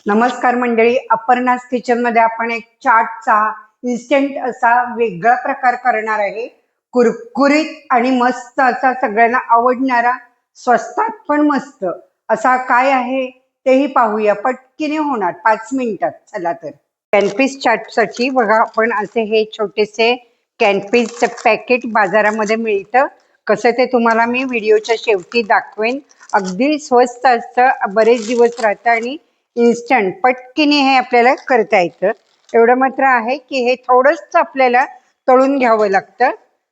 नमस्कार मंडळी, अपर्णास किचनमध्ये आपण एक चाटचा इन्स्टंट असा वेगळा प्रकार करणार आहे. कुरकुरीत आणि मस्त असा सगळ्यांना आवडणारा, स्वस्तात पण मस्त असा काय आहे तेही पाहूया. पटकीने होणार 5 मिनिटात. चला तर कॅनपीस चाटसाठी बघा, आपण असे हे छोटेसे कॅनपीसचं पॅकेट बाजारामध्ये मिळतं. कसं ते तुम्हाला मी व्हिडिओच्या शेवटी दाखवेन. अगदी स्वस्त असतं, बरेच दिवस राहतं आणि इन्स्टंट पटकीने हे आपल्याला करता येतं. एवढं मात्र आहे की हे थोडंच आपल्याला तळून घ्यावं लागतं.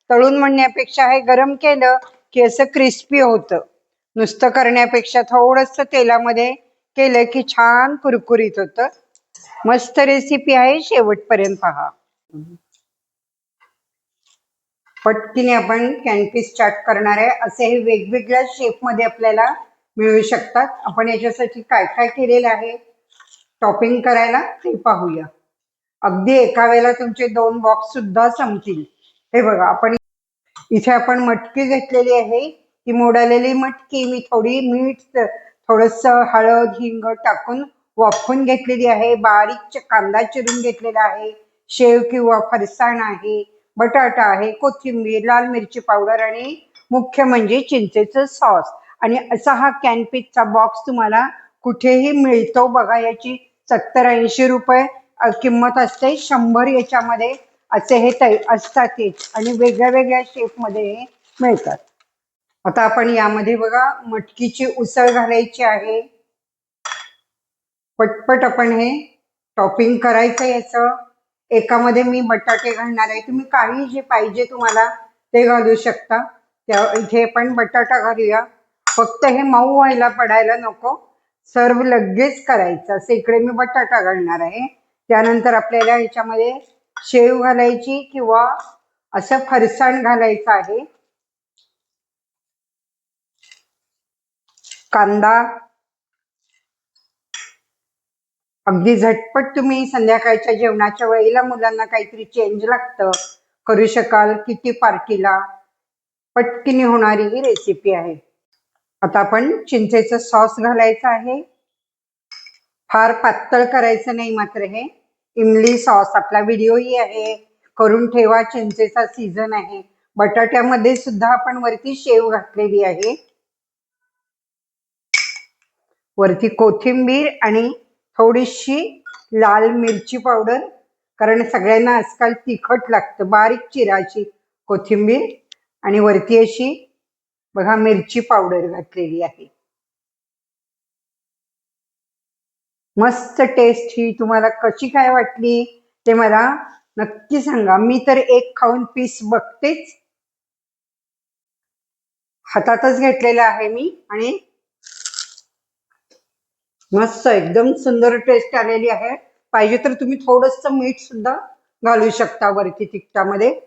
तळून म्हणण्यापेक्षा हे गरम केलं की असं क्रिस्पी होतं. नुसतं करण्यापेक्षा थोडंसं तेलामध्ये केलं की छान कुरकुरीत होतं. मस्त रेसिपी आहे, शेवटपर्यंत पहा. पटकीने आपण कॅनपीस चाट करणार आहे. असे हे वेगवेगळ्या शेपमध्ये आपल्याला मिळू शकतात. आपण याच्यासाठी काय काय केलेलं आहे टॉपिंग करायला ते पाहूया. अगदी एका वेळेला तुमचे 2 बॉक्स सुद्धा संपतील. हे बघा, आपण इथे आपण मटकी घेतलेली आहे. ती मोडालेली मटकी मी थोडी मीठ, थोडंसं हळद, हिंग टाकून वाफवून घेतलेली आहे. बारीक कांदा चिरून घेतलेला आहे. शेव किंवा फरसाण आहे, बटाटा आहे, कोथिंबीर, लाल मिरची पावडर आणि मुख्य म्हणजे चिंचेचं सॉस. आणि असा हा कॅनपीसचा बॉक्स तुम्हाला कुठेही मिळतो बघा. याची 70-80 रुपये किंमत असते. 100 याच्यामध्ये असे हे असतात आणि वेगळ्या वेगळ्या शेपमध्ये मिळतात. आता आपण यामध्ये बघा मटकीची उसळ घालायची आहे. पटपट आपण हे टॉपिंग करायचं. याचं एकामध्ये मी बटाटे घालणार आहे. तुम्ही काही जे पाहिजे तुम्हाला ते घालू शकता. इथे आपण बटाटा घालूया. फक्त हे मऊ व्हायला पडायला नको, सर्व लगेच करायचं. असं इकडे मी बटाटा घालणार आहे. त्यानंतर आपल्याला ह्याच्यामध्ये शेव घालायची किंवा असं फरसाण घालायचं आहे. कांदा अगदी झटपट तुम्ही संध्याकाळच्या जेवणाच्या वेळेला मुलांना काहीतरी चेंज लागतं, करू शकाल. किती पार्टीला पटकीने होणारी ही रेसिपी आहे. आता आपण चिंचेचं सॉस घालायचं आहे. फार पातळ करायचं नाही मात्र. हे इमली सॉस आपला व्हिडिओही आहे, करून ठेवा. चिंचेचा सीझन आहे. बटाट्यामध्ये सुद्धा आपण वरती शेव घातलेली आहे. वरती कोथिंबीर आणि थोडीशी लाल मिरची पावडर, कारण सगळ्यांना आजकाल तिखट लागतं. बारीक चिराची कोथिंबीर आणि वरती अशी बघा मिरची पावडर घातलेली आहे. मस्त टेस्ट ही तुम्हाला कशी काय वाटली ते मला नक्की सांगा. मी तर एक खाऊन पीस बघतेच, हातातच घेतलेला आहे मी आणि मस्त एकदम सुंदर टेस्ट आलेली आहे. पाहिजे तर तुम्ही थोडंसं मीठ सुद्धा घालू शकता वरती तिखटामध्ये.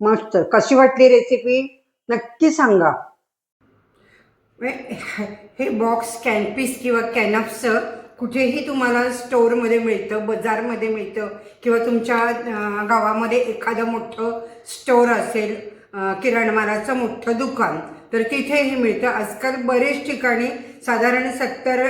मस्त. कशी वाटली रेसिपी नक्की सांगा. हे बॉक्स कॅनपीस किंवा कॅनप्सचं कुठेही तुम्हाला स्टोअरमध्ये मिळतं, बाजारमध्ये मिळतं किंवा तुमच्या गावामध्ये एखादं मोठं स्टोअर असेल, किराणमालाचं मोठं दुकान, तर तिथेही मिळतं. आजकाल बरेच ठिकाणी साधारण 70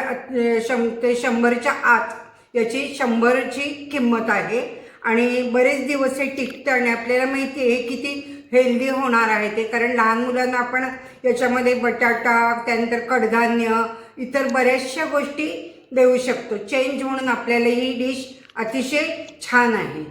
ते 100च्या आत याची 100ची किंमत आहे. आणि बरेच दिवस हे टिकतं आणि आपल्याला माहिती आहे किती हेल्दी होणार आहे ते. कारण लहान मुलांना आपण याच्यामध्ये बटाटा, त्यानंतर कडधान्य, इतर बऱ्याचशा गोष्टी देऊ शकतो. चेंज म्हणून आपल्याला ही डिश अतिशय छान आहे.